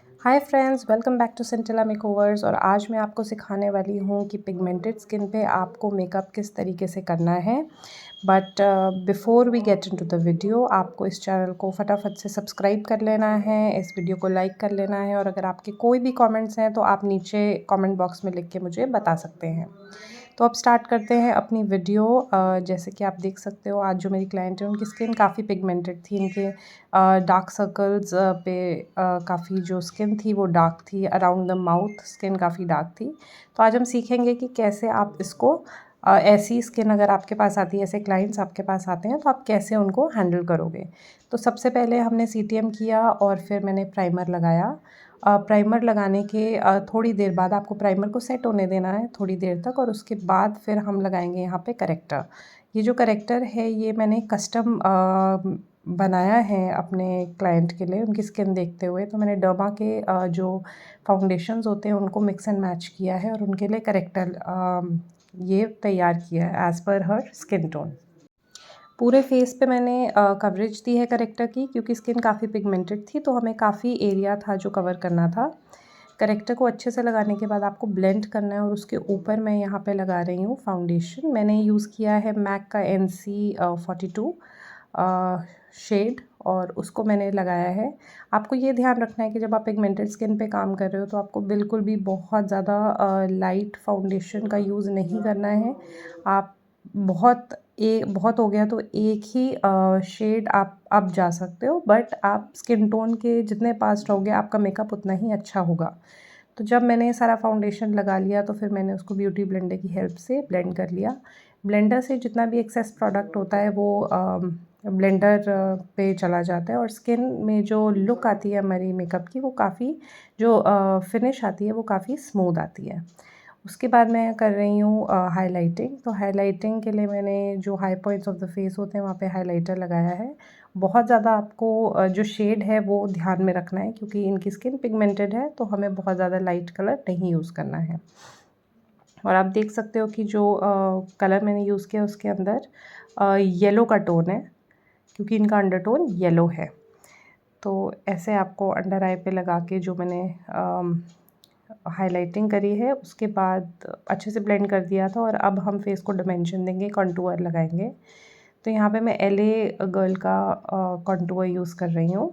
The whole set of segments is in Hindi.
Hi friends, welcome back to Centella Makeovers. और आज मैं आपको सिखाने वाली हूँ कि पिगमेंटेड स्किन पे आपको मेकअप किस तरीके से करना है। But before we get into the video, आपको इस चैनल को फटाफट से सब्सक्राइब कर लेना है, इस वीडियो को लाइक कर लेना है, और अगर आपके कोई भी कमेंट्स हैं तो आप नीचे कमेंट बॉक्स में लिख के मुझे बता सकते हैं। तो अब स्टार्ट करते हैं अपनी वीडियो। जैसे कि आप देख सकते हो, आज जो मेरी क्लाइंट है उनकी स्किन काफ़ी पिगमेंटेड थी। इनके डार्क सर्कल्स पे काफ़ी जो स्किन थी वो डार्क थी, अराउंड द माउथ स्किन काफ़ी डार्क थी। तो आज हम सीखेंगे कि कैसे आप इसको ऐसी स्किन अगर आपके पास आती है, ऐसे क्लाइंट्स आपके पास आते हैं तो आप कैसे उनको हैंडल करोगे। तो सबसे पहले हमने सीटीएम किया और फिर मैंने प्राइमर लगाया। प्राइमर लगाने के थोड़ी देर बाद आपको प्राइमर को सेट होने देना है थोड़ी देर तक, और उसके बाद फिर हम लगाएंगे यहाँ पे करेक्टर। ये जो करेक्टर है ये मैंने कस्टम बनाया है अपने क्लाइंट के लिए, उनकी स्किन देखते हुए। तो मैंने डर्मा के जो फाउंडेशंस होते हैं उनको मिक्स एंड मैच किया है और उनके लिए करेक्टर ये तैयार किया है एज़ पर हर स्किन टोन। पूरे फेस पे मैंने कवरेज दी है करेक्टर की, क्योंकि स्किन काफ़ी पिगमेंटेड थी तो हमें काफ़ी एरिया था जो कवर करना था। करेक्टर को अच्छे से लगाने के बाद आपको ब्लेंड करना है, और उसके ऊपर मैं यहाँ पे लगा रही हूँ फाउंडेशन। मैंने यूज़ किया है मैक का NC42 शेड, और उसको मैंने लगाया है। आपको ये ध्यान रखना है कि जब आप पिगमेंटेड स्किन पे काम कर रहे हो तो आपको बिल्कुल भी बहुत ज़्यादा लाइट फाउंडेशन का यूज़ नहीं करना है। आप बहुत हो गया तो एक ही शेड आप अब जा सकते हो, बट आप स्किन टोन के जितने पास रहोगे आपका मेकअप उतना ही अच्छा होगा। तो जब मैंने सारा फाउंडेशन लगा लिया तो फिर मैंने उसको ब्यूटी ब्लेंडर की हेल्प से ब्लेंड कर लिया। ब्लेंडर से जितना भी एक्सेस प्रोडक्ट होता है वो ब्लेंडर पे चला जाता है, और स्किन में जो लुक आती है हमारी मेकअप की वो काफ़ी जो फिनिश आती है वो काफ़ी स्मूथ आती है। उसके बाद मैं कर रही हूँ हाइलाइटिंग। तो हाइलाइटिंग के लिए मैंने जो high points of the face होते हैं वहाँ पे हाइलाइटर लगाया है। बहुत ज़्यादा आपको जो शेड है वो ध्यान में रखना है, क्योंकि इनकी स्किन पिगमेंटेड है तो हमें बहुत ज़्यादा लाइट कलर नहीं यूज़ करना है। और आप देख सकते हो कि जो कलर मैंने यूज़ किया उसके अंदर येलो का टोन है, क्योंकि इनका अंडरटोन येलो है। तो ऐसे आपको अंडर आई पे लगा के जो मैंने हाइलाइटिंग करी है उसके बाद अच्छे से ब्लेंड कर दिया था, और अब हम फेस को डिमेंशन देंगे, कंटूर लगाएंगे। तो यहाँ पे मैं LA गर्ल का कंटूर यूज़ कर रही हूँ।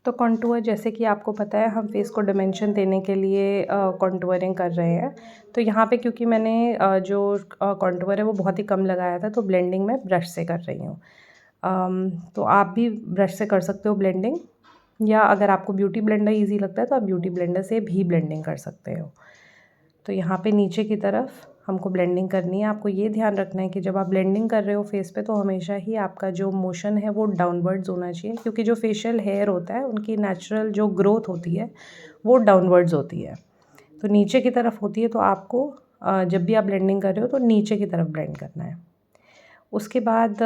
तो कंटूर, जैसे कि आपको पता है, हम फेस को डिमेंशन देने के लिए कंटूरिंग कर रहे हैं। तो यहाँ पे क्योंकि मैंने जो कंटूर है वो बहुत ही कम लगाया था तो ब्लेंडिंग मैं ब्रश से कर रही हूँ। तो आप भी ब्रश से कर सकते हो ब्लेंडिंग, या अगर आपको ब्यूटी ब्लेंडर ईजी लगता है तो आप ब्यूटी ब्लेंडर से भी ब्लेंडिंग कर सकते हो। तो यहाँ पे नीचे की तरफ हमको ब्लेंडिंग करनी है। आपको ये ध्यान रखना है कि जब आप ब्लेंडिंग कर रहे हो फेस पे तो हमेशा ही आपका जो मोशन है वो डाउनवर्ड्स होना चाहिए, क्योंकि जो फेशियल हेयर होता है उनकी नेचुरल जो ग्रोथ होती है वो डाउनवर्ड्स होती है। तो नीचे की तरफ होती है, तो आपको जब भी आप ब्लेंडिंग कर रहे हो तो नीचे की तरफ ब्लेंड करना है। उसके बाद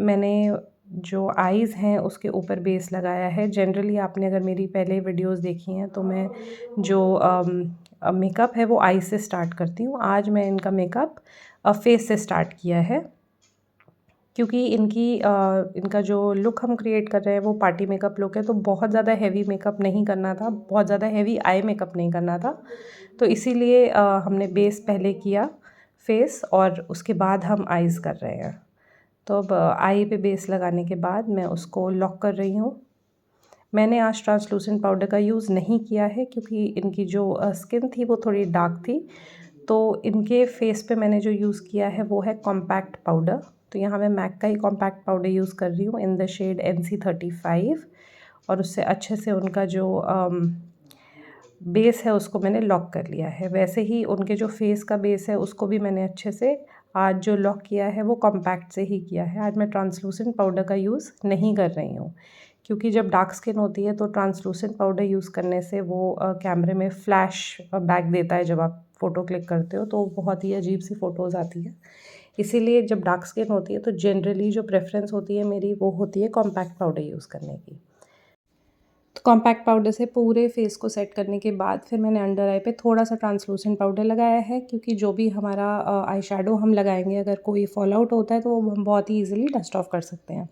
मैंने जो आईज़ हैं उसके ऊपर बेस लगाया है। जनरली आपने अगर मेरी पहले वीडियोस देखी हैं तो मैं जो मेकअप है वो आई से स्टार्ट करती हूँ। आज मैं इनका मेकअप फेस से स्टार्ट किया है, क्योंकि इनका जो लुक हम क्रिएट कर रहे हैं वो पार्टी मेकअप लुक है, तो बहुत ज़्यादा हेवी मेकअप नहीं करना था, बहुत ज़्यादा हेवी आई मेकअप नहीं करना था। तो इसीलिए हमने बेस पहले किया फेस, और उसके बाद हम आईज़ कर रहे हैं। तो अब आई पे बेस लगाने के बाद मैं उसको लॉक कर रही हूँ। मैंने आज ट्रांसलूसेंट पाउडर का यूज़ नहीं किया है, क्योंकि इनकी जो स्किन थी वो थोड़ी डार्क थी। तो इनके फेस पे मैंने जो यूज़ किया है वो है कॉम्पैक्ट पाउडर। तो यहाँ मैं मैक का ही कॉम्पैक्ट पाउडर यूज़ कर रही हूँ इन द शेड NC35, और उससे अच्छे से उनका जो बेस है उसको मैंने लॉक कर लिया है। वैसे ही उनके जो फेस का बेस है उसको भी मैंने अच्छे से आज जो लॉक किया है वो कॉम्पैक्ट से ही किया है। आज मैं ट्रांसलूसेंट पाउडर का यूज़ नहीं कर रही हूँ, क्योंकि जब डार्क स्किन होती है तो ट्रांसलूसेंट पाउडर यूज़ करने से वो कैमरे में फ्लैश बैक देता है। जब आप फ़ोटो क्लिक करते हो तो बहुत ही अजीब सी फ़ोटोज़ आती है। इसीलिए जब डार्क स्किन होती है तो जनरली जो प्रेफ़रेंस होती है मेरी वो होती है कॉम्पैक्ट पाउडर यूज़ करने की। तो कॉम्पैक्ट पाउडर से पूरे फेस को सेट करने के बाद फिर मैंने अंडर आई पे थोड़ा-सा ट्रांसलूसेंट पाउडर लगाया है, क्योंकि जो भी हमारा आई शैडो हम लगाएँगे अगर कोई फॉल आउट होता है तो वो हम बहुत ही ईज़िली डस्ट ऑफ कर सकते हैं।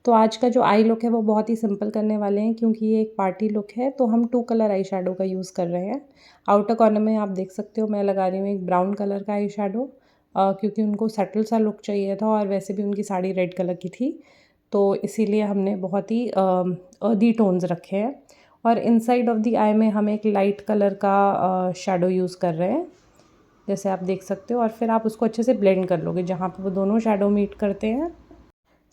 तो आज का जो आई लुक है वो बहुत ही सिंपल करने वाले हैं, क्योंकि ये एक पार्टी लुक है। तो हम 2 कलर आई शेडो का यूज़ कर रहे हैं। आउटर कॉर्नर में आप देख सकते हो मैं लगा रही हूँ एक ब्राउन कलर का आई शेडो, क्योंकि उनको सटल सा लुक चाहिए था और वैसे भी उनकी साड़ी रेड कलर की थी, तो इसीलिए हमने बहुत ही अर्दी टोन्स रखे हैं। और इनसाइड ऑफ द आई में हम एक लाइट कलर का शेडो यूज़ कर रहे हैं, जैसे आप देख सकते हो। और फिर आप उसको अच्छे से ब्लेंड कर लोगे जहाँ पे वो दोनों शेडो मीट करते हैं।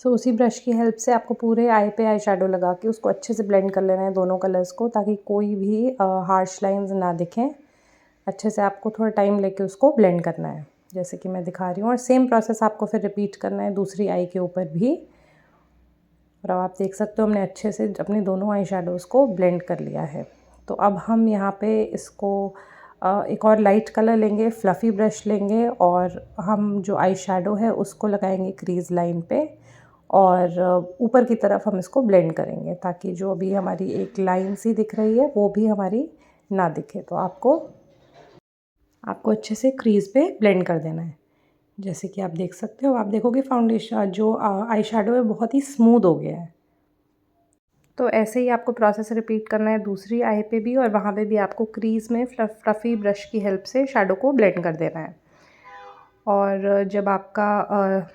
सो उसी ब्रश की हेल्प से आपको पूरे आई पे आई शेडो लगा के उसको अच्छे से ब्लेंड कर लेना है दोनों कलर्स को, ताकि कोई भी हार्श लाइंस ना दिखें। अच्छे से आपको थोड़ा टाइम लेके उसको ब्लेंड करना है, जैसे कि मैं दिखा रही हूँ। और सेम प्रोसेस आपको फिर रिपीट करना है दूसरी आई के ऊपर भी। और अब आप देख सकते हो हमने अच्छे से अपने दोनों आई शेडोज़ को ब्लेंड कर लिया है। तो अब हम यहाँ पे इसको एक और लाइट कलर लेंगे, फ्लफ़ी ब्रश लेंगे और हम जो आई शेडो है उसको लगाएंगे क्रीज़ लाइन पे, और ऊपर की तरफ हम इसको ब्लेंड करेंगे, ताकि जो अभी हमारी एक लाइन सी दिख रही है वो भी हमारी ना दिखे। तो आपको अच्छे से क्रीज़ पे ब्लेंड कर देना है, जैसे कि आप देख सकते हो। आप देखोगे फाउंडेशन जो आई शेडो है बहुत ही स्मूथ हो गया है। तो ऐसे ही आपको प्रोसेस रिपीट करना है दूसरी आई पे भी, और वहाँ पे भी आपको क्रीज़ में फ्लफ़ी ब्रश की हेल्प से शेडो को ब्लेंड कर देना है। और जब आपका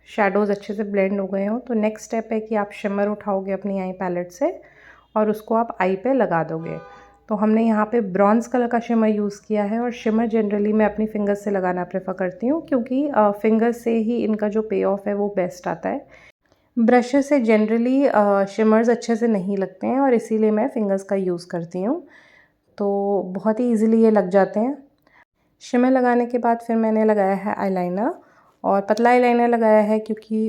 शेडोज़ अच्छे से ब्लेंड हो गए हों, तो नेक्स्ट स्टेप है कि आप शिमर उठाओगे अपनी आई पैलेट से और उसको आप आई पे लगा दोगे। तो हमने यहाँ पे ब्रॉन्ज़ कलर का शिमर यूज़ किया है, और शिमर जनरली मैं अपनी फिंगर्स से लगाना प्रेफर करती हूँ, क्योंकि फिंगर्स से ही इनका जो पे ऑफ है वो बेस्ट आता है। ब्रशेस से जनरली शिमर्स अच्छे से नहीं लगते हैं, और इसीलिए मैं फिंगर्स का यूज़ करती हूँ, तो बहुत ही ईज़िली ये लग जाते हैं। शिमर लगाने के बाद फिर मैंने लगाया है आईलाइनर, और पतला आईलाइनर लगाया है क्योंकि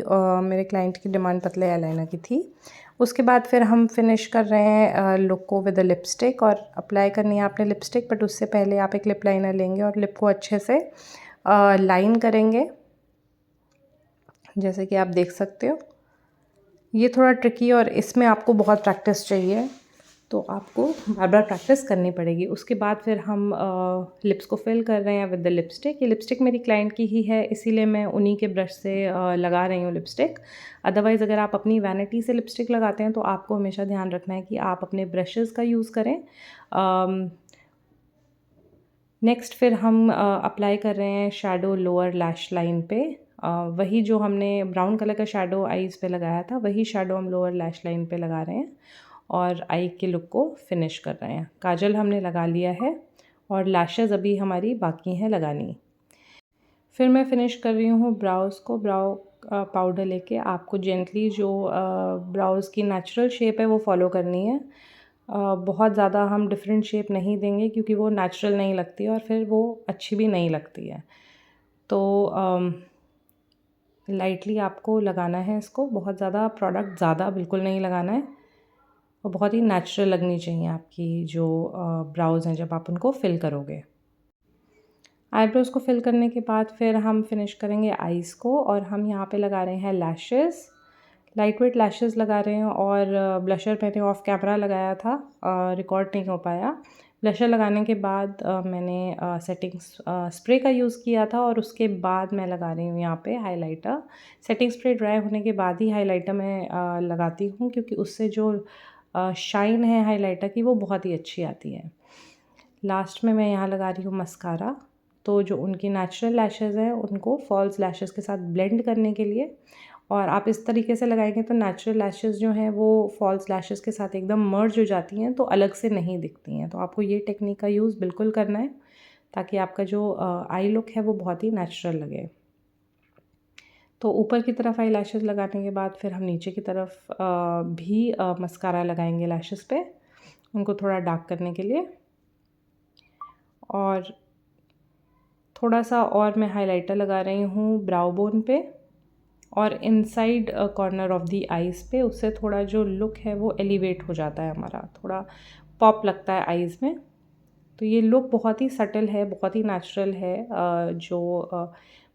मेरे क्लाइंट की डिमांड पतले आईलाइनर की थी। उसके बाद फिर हम फिनिश कर रहे हैं लुक को विद अ लिपस्टिक, और अप्लाई करनी है आपने लिपस्टिक, बट उससे पहले आप एक लिप लाइनर लेंगे और लिप को अच्छे से लाइन करेंगे, जैसे कि आप देख सकते हो। ये थोड़ा ट्रिकी और इसमें आपको बहुत प्रैक्टिस चाहिए, तो आपको बार बार प्रैक्टिस करनी पड़ेगी। उसके बाद फिर हम लिप्स को फिल कर रहे हैं विद द लिपस्टिक। ये लिपस्टिक मेरी क्लाइंट की ही है, इसीलिए मैं उन्हीं के ब्रश से लगा रही हूँ लिपस्टिक। अदरवाइज़ अगर आप अपनी वैनिटी से लिपस्टिक लगाते हैं तो आपको हमेशा ध्यान रखना है कि आप अपने ब्रशेज़ का यूज़ करें। नेक्स्ट फिर हम अप्लाई कर रहे हैं शेडो लोअर लैश लाइन पे। वही जो हमने ब्राउन कलर का शेडो आईज़ पे लगाया था, वही शेडो हम लोअर लैश लाइन पे लगा रहे हैं और आई के लुक को फिनिश कर रहे हैं। काजल हमने लगा लिया है और लैशेज़ अभी हमारी बाकी हैं लगानी। फिर मैं फ़िनिश कर रही हूँ ब्राउज़ को। ब्राउ पाउडर लेके आपको जेंटली जो ब्राउज़ की नेचुरल शेप है वो फॉलो करनी है। बहुत ज़्यादा हम डिफरेंट शेप नहीं देंगे, क्योंकि वो नेचुरल नहीं लगती और फिर वो अच्छी भी नहीं लगती है। तो लाइटली आपको लगाना है इसको, बहुत ज़्यादा प्रोडक्ट ज़्यादा बिल्कुल नहीं लगाना है, और बहुत ही नेचुरल लगनी चाहिए आपकी जो ब्राउज़ हैं जब आप उनको फिल करोगे। आईब्रोज़ को फिल करने के बाद फिर हम फिनिश करेंगे आईज़ को, और हम यहाँ पे लगा रहे हैं लैशेज़। लाइट वेट लैशेज़ लगा रहे हैं, और ब्लशर मैंने ऑफ कैमरा लगाया था, रिकॉर्ड नहीं हो पाया। ब्लशर लगाने के बाद मैंने सेटिंग स्प्रे का यूज़ किया था, और उसके बाद मैं लगा रही हूँ यहाँ पे हाइलाइटर। सेटिंग स्प्रे ड्राई होने के बाद ही हाइलाइटर मैं लगाती हूँ, क्योंकि उससे जो शाइन है हाइलाइटर की वो बहुत ही अच्छी आती है। लास्ट में मैं यहाँ लगा रही हूँ मस्कारा। तो जो उनकी नेचुरल लैशेज़ हैं उनको फॉल्स लैशेज़ के साथ ब्लेंड करने के लिए, और आप इस तरीके से लगाएंगे तो नेचुरल लैशेज़ जो हैं वो फॉल्स लैशेज़ के साथ एकदम मर्ज हो जाती हैं, तो अलग से नहीं दिखती हैं। तो आपको ये टेक्निक का यूज़ बिल्कुल करना है, ताकि आपका जो आई लुक है वो बहुत ही नेचुरल लगे। तो ऊपर की तरफ आई लैशेज़ लगाने के बाद फिर हम नीचे की तरफ भी मस्कारा लगाएंगे लैशेज़ पे, उनको थोड़ा डार्क करने के लिए। और थोड़ा सा और मैं हाइलाइटर लगा रही हूँ ब्राउ बोन पे और inside corner of the eyes पे। उससे थोड़ा जो लुक है वो एलिवेट हो जाता है, हमारा थोड़ा पॉप लगता है आईज़ में। तो ये लुक बहुत ही सटल है, बहुत ही नेचुरल है, जो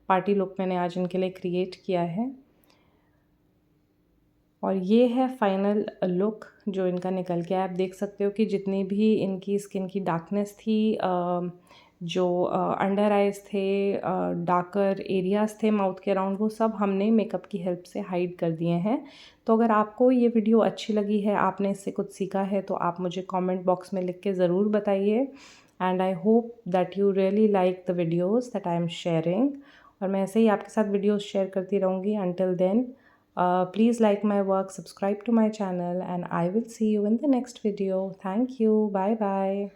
पार्टी लुक मैंने आज इनके लिए क्रिएट किया है। और ये है फाइनल लुक जो इनका निकल के आया। आप देख सकते हो कि जितनी भी इनकी स्किन की डार्कनेस थी जो अंडर आइज़ थे, डार्कर एरियाज़ थे माउथ के अराउंड, वो सब हमने मेकअप की हेल्प से हाइड कर दिए हैं। तो अगर आपको ये वीडियो अच्छी लगी है, आपने इससे कुछ सीखा है, तो आप मुझे कमेंट बॉक्स में लिख के ज़रूर बताइए। And I hope that you really like the videos that I am sharing. और मैं ऐसे ही आपके साथ वीडियोज़ शेयर करती रहूँगी। Until then, please like my work, subscribe to my channel, and I will see you in the next video. Thank you. Bye bye.